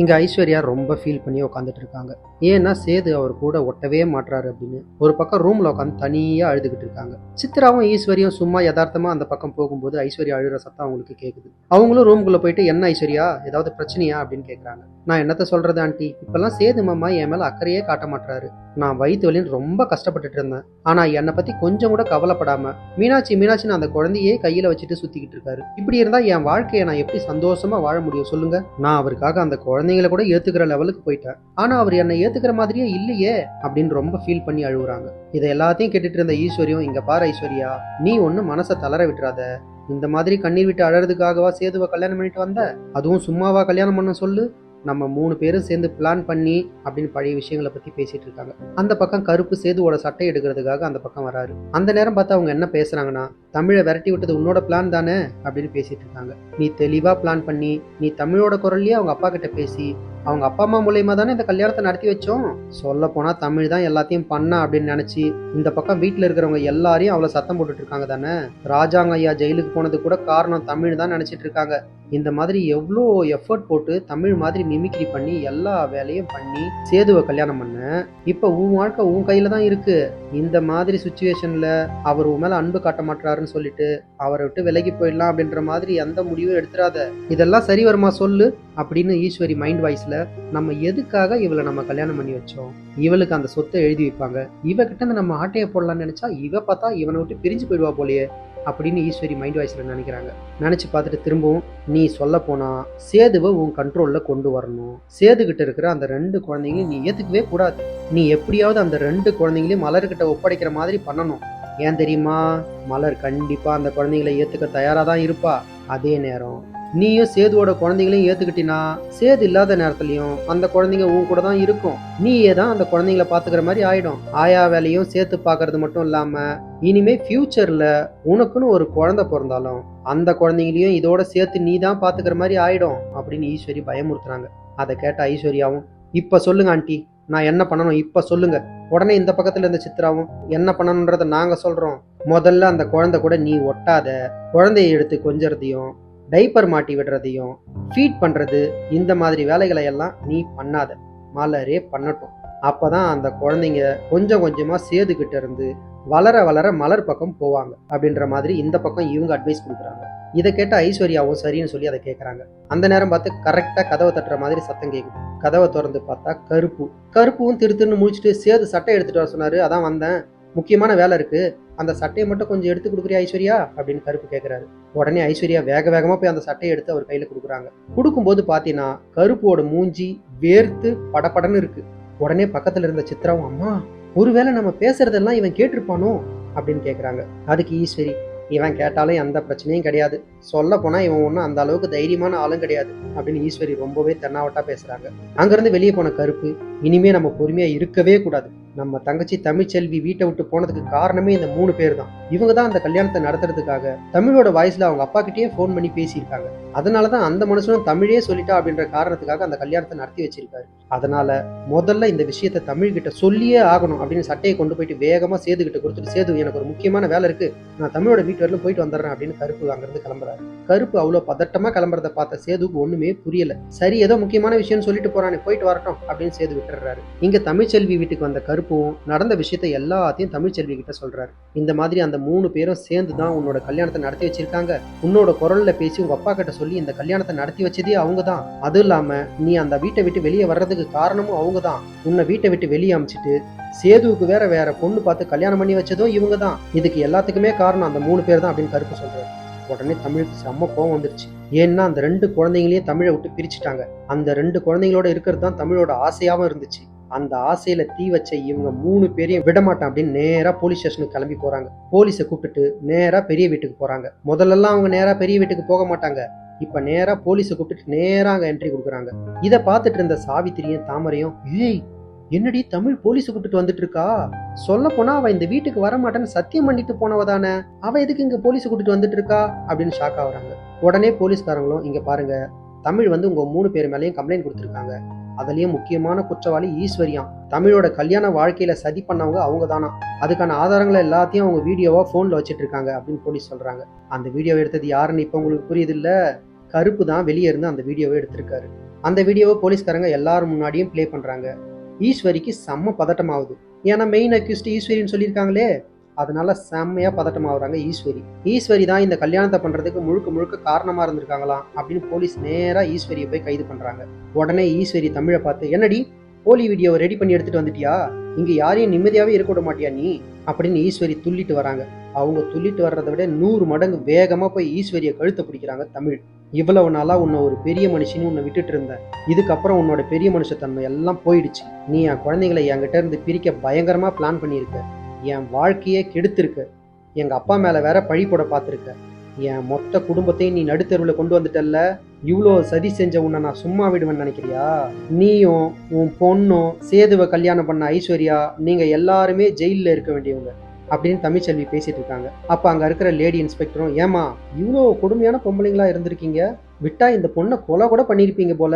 இங்க ஐஸ்வர்யா ரொம்ப ஃபீல் பண்ணி உட்காந்துட்டு இருக்காங்க. ஏன்னா சேது அவர் கூட ஒட்டவே மாட்றாரு அப்படின்னு ஒரு பக்கம் ரூம்ல உட்காந்து தனியா அழுதுகிட்டு இருக்காங்க. சித்ராவும் ஈஸ்வரியும் சும்மா யதார்த்தமா அந்த பக்கம் போகும்போது ஐஸ்வர்யா அழுகிற சத்தம் அவங்களுக்கு கேக்குது. அவங்களும் ரூம்குள்ள போயிட்டு என்ன ஐஸ்வர்யா ஏதாவது பிரச்சனையா அப்படின்னு கேக்குறாங்க. நான் என்னத்த சொல்றது ஆண்டி, இப்பெல்லாம் சேது மாமா என் மேல அக்கறையே காட்ட மாட்டாரு. நான் வயிற்று வலின்னு ரொம்ப கஷ்டப்பட்டுட்டு இருந்தேன். ஆனா என்னை பத்தி கொஞ்சம் கூட கவலைப்படாம மீனாட்சி மீனாட்சின்னு அந்த குழந்தையே கையில வச்சுட்டு சுத்திக்கிட்டு இருக்காரு. இப்படி இருந்தா என் வாழ்க்கையை நான் எப்படி சந்தோஷமா வாழ முடியும் சொல்லுங்க? நான் அவருக்காக அந்த குழந்தைங்களை கூட ஏத்துக்கிற லெவலுக்கு போயிட்டேன். ஆனா அவர் என்னை ஏத்துக்கிற மாதிரியே இல்லையே அப்படின்னு ரொம்ப ஃபீல் பண்ணி அழுகுறாங்க. இதை எல்லாத்தையும் கேட்டுட்டு இருந்த ஈஸ்வரியும், இங்க பாரு ஐஸ்வர்யா, நீ ஒண்ணு மனசை தளர விட்டுறாத. இந்த மாதிரி கண்ணீர் விட்டு அழறதுக்காகவா சேதுவை கல்யாணம் பண்ணிட்டு வந்த? அதுவும் சும்மாவா கல்யாணம் பண்ண சொல்லு? நம்ம 3 பேரும் சேர்ந்து பிளான் பண்ணி அப்படின்னு பழைய விஷயங்களை பத்தி பேசிட்டு இருக்காங்க. அந்த பக்கம் கருப்பு சேதுவோட சட்டை எடுக்கிறதுக்காக அந்த பக்கம் வராரு. அந்த நேரம் பார்த்து அவங்க என்ன பேசுறாங்கன்னா, தமிழை விரட்டி விட்டது உன்னோட பிளான் தானே அப்படின்னு பேசிட்டு இருக்காங்க. நீ தெளிவா பிளான் பண்ணி நீ தமிழோட குரல்லயே அவங்க அப்பா கிட்ட பேசி அவங்க அப்பா அம்மா மூலியமா தானே இந்த கல்யாணத்தை நடத்தி வச்சோம். சொல்ல போனா தமிழ் தான் எல்லாத்தையும் பண்ணா அப்படின்னு நினைச்சு இந்த பக்கம் வீட்டுல இருக்கிறவங்க எல்லாரையும் அவ்வளவு சத்தம் போட்டுட்டு இருக்காங்க தானே. ராஜாங்க ஐயா ஜெயிலுக்கு போனது கூட காரணம் தமிழ் தான் நினைச்சிட்டு இருக்காங்க. இந்த மாதிரி எவ்வளோ எஃபர்ட் போட்டு தமிழ் மாதிரி மிமிக்ரி பண்ணி எல்லா வேலையும் பண்ணி சேதுவை கல்யாணம் பண்ண. இப்ப உன் வாழ்க்கை உன் கையில தான் இருக்கு. இந்த மாதிரி சுச்சுவேஷன்ல அவர் உன் மேல அன்பு காட்ட மாட்டாருன்னு சொல்லிட்டு அவரை விட்டு விலகி போயிடலாம் அப்படின்ற மாதிரி எந்த முடிவும் எடுத்துறாத. இதெல்லாம் சரி வருமா சொல்லு அப்படின்னு ஈஸ்வரி மைண்ட் வாய்ஸ்ல, நம்ம எதுக்காக இவளை நம்ம கல்யாணம் பண்ணி வச்சோம்? இவளுக்கு அந்த சொத்தை எழுதி வைப்பாங்க, இவகிட்ட இருந்து நம்ம ஆட்டையை போடலாம்னு நினைச்சா இவ பார்த்தா இவனை விட்டு பிரிஞ்சு போயிடுவா போலயே அப்படின்னு ஈஸ்வரி மைண்ட் வாய்ஸ்ல நினைக்கிறாங்க. நினைச்சு பார்த்துட்டு திரும்பவும், நீ சொல்ல போனா சேதுவை உன் கண்ட்ரோல்ல கொண்டு வரணும். சேது கிட்ட இருக்கிற அந்த 2 குழந்தைங்களையும் நீ ஏத்துக்கவே கூடாது. நீ எப்படியாவது அந்த 2 குழந்தைங்களையும் மலர்கிட்ட ஒப்படைக்கிற மாதிரி பண்ணணும். ஏன் தெரியுமா? மலர் கண்டிப்பா அந்த குழந்தைங்களை ஏத்துக்க தயாரா தான் இருப்பா. அதே நேரம் நீயும் சேதுவோட குழந்தைங்களையும் ஏத்துக்கிட்டினா சேது இல்லாத நேரத்துலயும் அந்த குழந்தைங்க உன் கூட தான் இருக்கும். நீயே தான் அந்த குழந்தைங்களை பாத்துக்கிற மாதிரி ஆயிடும். ஆயா வேலையும் சேர்த்து பாக்குறது மட்டும் இல்லாம இனிமே ஃபியூச்சர்ல உனக்குன்னு ஒரு குழந்தை பிறந்தாலும் அந்த குழந்தைங்களையும் இதோட சேர்த்து நீ தான் பாத்துக்கிற மாதிரி ஆயிடும் அப்படின்னு ஈஸ்வரி பயமுறுத்துறாங்க. அதை கேட்ட ஐஸ்வர்யாவும், இப்ப சொல்லுங்க ஆண்டி, நான் என்ன பண்ணணும் இப்ப சொல்லுங்க. உடனே இந்த பக்கத்துல இருந்த சித்ராவும், என்ன பண்ணணும்ன்றத நாங்க சொல்றோம். முதல்ல அந்த குழந்தை கூட நீ ஒட்டாத. குழந்தைய எடுத்து கொஞ்சறதையும் டைப்பர் மாட்டி விடுறதையும் ஃபீட் பண்றது இந்த மாதிரி வேலைகளை எல்லாம் நீ பண்ணாத. மலரே பண்ணட்டும். அப்பதான் அந்த குழந்தைங்க கொஞ்சம் கொஞ்சமா சேதுகிட்ட இருந்து வளர வளர மலர் பக்கம் போவாங்க அப்படின்ற மாதிரி இந்த பக்கம் இவங்க அட்வைஸ் கொடுக்குறாங்க. இதை கேட்ட ஐஸ்வர்யாவும் சரின்னு சொல்லி அதை கேட்கறாங்க. அந்த நேரம் பார்த்து கரெக்டா கதவை தட்டுற மாதிரி சத்தம் கேட்குது. கதவை திறந்து பார்த்தா கருப்புவும் திருன்னு முடிச்சுட்டு, சேது சட்டை எடுத்துட்டு வர சொன்னாரு, அதான் வந்தேன், முக்கியமான வேலை இருக்கு, அந்த சட்டையை மட்டும் கொஞ்சம் எடுத்து கொடுக்குறியா ஐஸ்வர்யா அப்படின்னு கருப்பு கேட்கிறாரு. உடனே ஐஸ்வர்யா வேகமா போய் அந்த சட்டையை எடுத்து அவர் கையில கொடுக்குறாங்க. கொடுக்கும்போது பாத்தீங்கன்னா கருப்போட மூஞ்சி வேர்த்து படபடன்னு இருக்கு. உடனே பக்கத்துல இருந்த சித்ராவும், அம்மா ஒருவேளை நம்ம பேசுறதெல்லாம் இவன் கேட்டிருப்பானோ அப்படின்னு கேக்குறாங்க. அதுக்கு ஈஸ்வரி, இவன் கேட்டாலும் எந்த பிரச்சனையும் கிடையாது, சொல்ல போனா இவன் ஒன்றும் அந்த அளவுக்கு தைரியமான ஆளும் கிடையாது அப்படின்னு ஈஸ்வரி ரொம்பவே தென்னாவட்டா பேசுறாங்க. அங்கிருந்து வெளியே போன கருப்பு, இனிமே நம்ம பொறுமையா இருக்கவே கூடாது. நம்ம தங்கச்சி தமிழ்ச்செல்வி வீட்டை விட்டு போனதுக்கு காரணமே இந்த 3 பேர் தான். இவங்க தான் அந்த கல்யாணத்தை நடத்துறதுக்காக தமிழோட வாய்ஸ்ல அவங்க அப்பா கிட்டயே போன் பண்ணி பேசியிருக்காங்க. அதனாலதான் அந்த மனுஷனும் தமிழே சொல்லிட்டா அப்படின்ற காரணத்துக்காக அந்த கல்யாணத்தை நடத்தி வச்சிருக்காரு. அதனால முதல்ல இந்த விஷயத்த தமிழ் கிட்ட சொல்லியே ஆகணும் அப்படின்னு சட்டையை கொண்டு போயிட்டு வேகமா சேது கிட்ட கொடுத்துட்டு, சேது எனக்கு ஒரு முக்கியமான வேலை இருக்கு, நான் தமிழோட வீட்டு வரலும் போயிட்டு வந்துடுறேன் அப்படின்னு கருப்பு அங்கிருந்து கிளம்புறாரு. கருப்பு அவ்வளவு பதட்டமா கிளம்புறத பார்த்த சேதுக்கு ஒண்ணுமே புரியல. சரி, ஏதோ முக்கியமான விஷயம் சொல்லிட்டு போறானே, போயிட்டு வரட்டும் அப்படின்னு சேது விட்டுறாரு. இங்க தமிழ்ச்செல்வி வீட்டுக்கு வந்த கருப்பும் நடந்த விஷயத்த எல்லாத்தையும் தமிழ்ச்செல்வி கிட்ட சொல்றாரு. இந்த மாதிரி அந்த 3 பேரும் சேர்ந்து தான் உன்னோட கல்யாணத்தை நடத்தி வச்சிருக்காங்க. உன்னோட குரல்ல பேசி உங்க அப்பா கிட்ட சொல்லி இந்த கல்யாணத்தை நடத்தி வச்சதே அவங்க தான். அதுவும் இல்லாம நீ அந்த வீட்டை விட்டு வெளியே வர்றதுக்கு காரணமும் அவங்க தான். உன்னை வீட்டை விட்டு வெளியே அமிச்சிட்டு சேதுவுக்கு வேற பொண்ணு பார்த்து கல்யாணம் பண்ணி வச்சதும் இவங்க தான். இதுக்கு எல்லாத்துக்குமே காரணம் அந்த 3 பேர் தான் அப்படின்னு கருப்பு சொல்றாரு. உடனே தமிழுக்கு செம்ம கோவம் வந்துருச்சு. ஏன்னா அந்த 2 குழந்தைங்களையும் தமிழை விட்டு பிரிச்சுட்டாங்க. அந்த 2 குழந்தைங்களோட இருக்கிறது தான் தமிழோட ஆசையாவும் இருந்துச்சு. அந்த ஆசையில தீ வச்ச இவங்க 3 பேரையும் விடமாட்டான் அப்படின்னு நேரா போலீஸ் ஸ்டேஷனுக்கு கிளம்பி போறாங்க. போலீஸை கூப்பிட்டுட்டு நேரா பெரிய வீட்டுக்கு போறாங்க. முதல்லலாம் அவங்க நேரா பெரிய வீட்டுக்கு போக மாட்டாங்க. இப்ப நேரா போலீஸை கூப்பிட்டுட்டு நேரா அங்க என்ட்ரி கொடுக்குறாங்க. இதை பார்த்துட்டு இருந்த சாவித்திரியும் தாமரையும், ஏய் என்னடி தமிழ் போலீஸை கூப்பிட்டு வந்துட்டு இருக்கா? சொல்ல போனா அவ இந்த வீட்டுக்கு வர மாட்டேன்னு சத்தியம் பண்ணிட்டு போனவ தானே, அவ எதுக்கு இங்க போலீஸை கூட்டிட்டு வந்துட்டு இருக்கா அப்படின்னு ஷாக் ஆகுறாங்க. உடனே போலீஸ்காரங்களும், இங்க பாருங்க, தமிழ் வந்து உங்க 3 பேர் மேலேயும் கம்ப்ளைண்ட் கொடுத்துருக்காங்க. அதுலயும் முக்கியமான குற்றவாளி ஈஸ்வரியாம். தமிழோட கல்யாண வாழ்க்கையில சதி பண்ணவங்க அவங்க தானா. அதுக்கான ஆதாரங்களை எல்லாத்தையும் அவங்க வீடியோவா போன்ல வச்சிட்டு இருக்காங்க அப்படின்னு போலீஸ் சொல்றாங்க. அந்த வீடியோவை எடுத்தது யாருன்னு இப்ப உங்களுக்கு புரியுது இல்ல? கருப்பு தான் வெளியே இருந்து அந்த வீடியோவை எடுத்திருக்காரு. அந்த வீடியோவை போலீஸ்காரங்க எல்லாரும் முன்னாடியும் ப்ளே பண்றாங்க. ஈஸ்வரிக்கு செம்ம பதட்டமாகுது. ஏன்னா மெயின் அக்யூஸ்ட் ஈஸ்வரின்னு சொல்லியிருக்காங்களே, அதனால செம்மையா பதட்டமாகறாங்க ஈஸ்வரி. ஈஸ்வரி தான் இந்த கல்யாணத்தை பண்றதுக்கு முழுக்க முழுக்க காரணமா இருந்திருக்காங்களாம் அப்படின்னு போலீஸ் நேரா ஈஸ்வரியை போய் கைது பண்றாங்க. உடனே ஈஸ்வரி தமிழை பார்த்து, என்னடி போலி வீடியோவை ரெடி பண்ணி எடுத்துட்டு வந்துட்டியா, இங்க யாரையும் நிம்மதியாவே இருக்க விட மாட்டியா நீ அப்படின்னு ஈஸ்வரி துள்ளிட்டு வராங்க. அவங்க துள்ளிட்டு வர்றதை விட 100 மடங்கு வேகமா போய் ஈஸ்வரியை கழுத்தை பிடிக்கிறாங்க தமிழ். இவ்வளவு நாளா உன்னை ஒரு பெரிய மனுஷன்னு உன்னை விட்டுட்டு இருந்தேன், இதுக்கப்புறம் உன்னோட பெரிய மனுஷத்தன்மை எல்லாம் போயிடுச்சு. நீ என் குழந்தைங்களை என்கிட்ட இருந்து பிரிக்க பயங்கரமா பிளான் பண்ணியிருக்க, என் வாழ்க்கையே கெடுத்திருக்க, எங்க அப்பா மேல வேற பழி போட பார்த்திருக்க, என் மொத்த குடும்பத்தையும் நீ நடுத்தெருவில் கொண்டு வந்துட்டல்ல, இவ்வளோ சதி செஞ்ச உன்னை நான் சும்மா விடுவேன்னு நினைக்கிறியா? நீயும் உன் பொண்ணும் சேதுவை கல்யாணம் பண்ண ஐஸ்வர்யா நீங்க எல்லாருமே ஜெயிலில் இருக்க வேண்டியவங்க அப்படின்னு தமிழ்ச்செல்வி பேசிட்டு இருக்காங்க. அப்ப அங்க இருக்கிற லேடி இன்ஸ்பெக்டரும், ஏமா இவ்வளோ கொடுமையான பொம்பளைங்களா இருந்திருக்கீங்க, விட்டா இந்த பொண்ணை கொலை கூட பண்ணியிருப்பீங்க போல,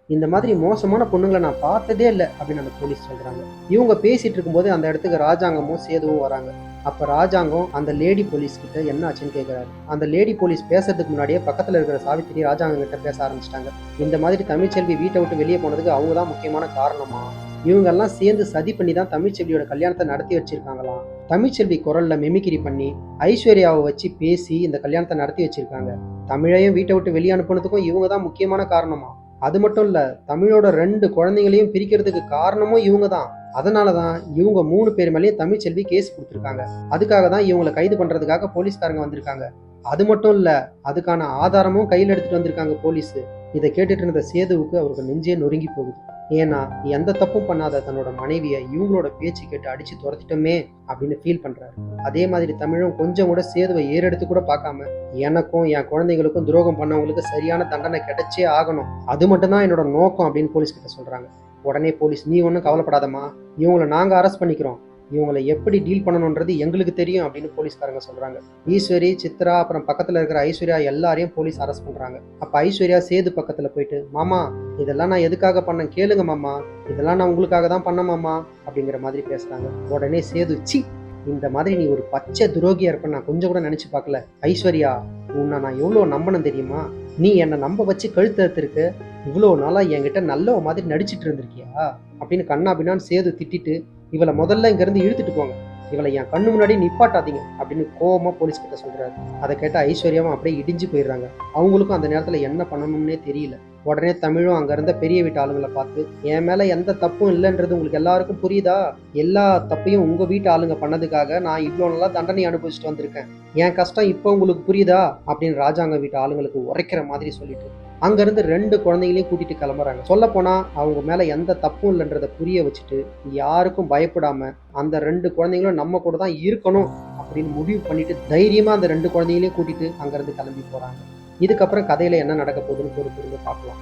இந்த மாதிரி மோசமான பொண்ணுங்களை நான் பார்த்ததே இல்லை அப்படின்னு அந்த போலீஸ் சொல்றாங்க. இவங்க பேசிட்டு இருக்கும்போது அந்த இடத்துக்கு ராஜாங்கமும் சேதுவும் வராங்க. அப்ப ராஜாங்கம் அந்த லேடி போலீஸ் கிட்ட என்ன ஆச்சுன்னு கேட்கிறாரு. அந்த லேடி போலீஸ் பேசுறதுக்கு முன்னாடியே பக்கத்துல இருக்கிற சாவித்திரி ராஜாங்கம் கிட்ட பேச ஆரம்பிச்சிட்டாங்க. இந்த மாதிரி தமிழ்ச்செல்வி வீட்டை விட்டு வெளியே போனதுக்கு அவங்க தான் முக்கியமான காரணமா, இவங்க எல்லாம் சேர்ந்து சதி பண்ணி தான் தமிழ்ச்செல்வியோட கல்யாணத்தை நடத்தி வச்சிருக்காங்களாம். தமிழ்ச்செல்வி குரல்ல மெமிக்கிரி பண்ணி ஐஸ்வர்யாவை வச்சு பேசி இந்த கல்யாணத்தை நடத்தி வச்சிருக்காங்க. தமிழையும் வீட்டை விட்டு வெளியே அனுப்புனதுக்கும் இவங்க தான் முக்கியமான காரணமா. அது மட்டும் இல்ல, தமிழோட 2 குழந்தைங்களையும் பிரிக்கிறதுக்கு காரணமும் இவங்க தான். அதனாலதான் இவங்க 3 பேர் மேலேயும் தமிழ்ச்செல்வி கேஸ் கொடுத்துருக்காங்க. அதுக்காக தான் இவங்களை கைது பண்றதுக்காக போலீஸ்காரங்க வந்திருக்காங்க. அது மட்டும் இல்ல, அதுக்கான ஆதாரமும் கையில் எடுத்துட்டு வந்திருக்காங்க போலீஸ். இதை கேட்டுட்டு இருந்த சேதுவுக்கு அவருக்கு நெஞ்சே நொறுங்கி போகுது. ஏன்னா எந்த தப்பும் பண்ணாத தன்னோட மனைவியை இவங்களோட பேச்சு கேட்டு அடிச்சு துரத்திட்டோமே அப்படின்னு ஃபீல் பண்றாரு. அதே மாதிரி தமிழும் கொஞ்சம் கூட சேதுவை ஏறெடுத்து கூட பார்க்காம, எனக்கும் என் குழந்தைங்களுக்கும் துரோகம் பண்ணவங்களுக்கு சரியான தண்டனை கிடைச்சே ஆகணும், அது மட்டும் தான் என்னோட நோக்கம் அப்படின்னு போலீஸ் கிட்ட சொல்றாங்க. உடனே போலீஸ், நீ ஒன்றும் கவலைப்படாதம்மா, இவங்களை நாங்க அரெஸ்ட் பண்ணிக்கிறோம், இவங்களை எப்படி டீல் பண்ணணுன்றது எங்களுக்கு தெரியும் அப்படின்னு போலீஸ்காரங்க சொல்றாங்க. ஈஸ்வரி, சித்ரா, அப்புறம் பக்கத்துல இருக்கிற ஐஸ்வர்யா எல்லாரையும் போலீஸ் அரெஸ்ட் பண்றாங்க. அப்ப ஐஸ்வர்யா சேது பக்கத்துல போயிட்டு, மாமா இதெல்லாம் நான் எதுக்காக பண்ணேன் கேளுங்க மாமா, இதெல்லாம் நான் உங்களுக்காக தான் பண்ண மாமா அப்படிங்கிற மாதிரி பேசுறாங்க. உடனே சேது, சி, இந்த மாதிரி நீ ஒரு பச்சை துரோகியா இருப்ப நான் கொஞ்சம் கூட நினைச்சு பார்க்கல. ஐஸ்வர்யா, உன்னை நான் எவ்வளவு நம்பணும் தெரியுமா, நீ என்னை நம்ப வச்சு கழுத்தறுத்திருக்கு, இவ்வளவு நாளா என்கிட்ட நல்ல மாதிரி நடிச்சிட்டு இருந்திருக்கியா அப்படின்னு கண்ணா பின்னான்னு சேது திட்டிட்டு, இவளை முதல்ல இங்க இருந்து இழுத்துட்டு போங்க, இவளை என் கண்ணு முன்னாடி நிப்பாட்டாதீங்க அப்படின்னு கோவமா போலீஸ் கிட்ட சொல்றாரு. அதை கேட்ட ஐஸ்வர்யாவும் அப்படியே இடிஞ்சு போயிடுறாங்க. அவங்களுக்கும் அந்த நேரத்துல என்ன பண்ணணும்னே தெரியல. உடனே தமிழும் அங்க இருந்த பெரிய வீட்டு ஆளுங்களை பார்த்து, என் மேல எந்த தப்பும் இல்லைன்றது உங்களுக்கு எல்லாருக்கும் புரியுதா, எல்லா தப்பையும் உங்க வீட்டு ஆளுங்க பண்ணதுக்காக நான் இவ்வளவு நாளா தண்டனை அனுபவிச்சுட்டு வந்திருக்கேன், என் கஷ்டம் இப்போ உங்களுக்கு புரியுதா அப்படின்னு ராஜாங்க வீட்டு ஆளுங்களுக்கு உரைக்கிற மாதிரி சொல்லிட்டு அங்கிருந்து 2 குழந்தைகளையும் கூட்டிட்டு கிளம்புறாங்க. சொல்ல போனா அவங்க மேல எந்த தப்பும் இல்லைன்றத புரிய வச்சுட்டு, யாருக்கும் பயப்படாம அந்த 2 குழந்தைங்களும் நம்ம கூட தான் இருக்கணும் அப்படின்னு முடிவு பண்ணிட்டு தைரியமா அந்த 2 குழந்தைகளையும் கூட்டிட்டு அங்கிருந்து கிளம்பி போறாங்க. இதுக்கப்புறம் கதையில என்ன நடக்க போகுதுன்னு பொறுத்து பார்க்கலாம்.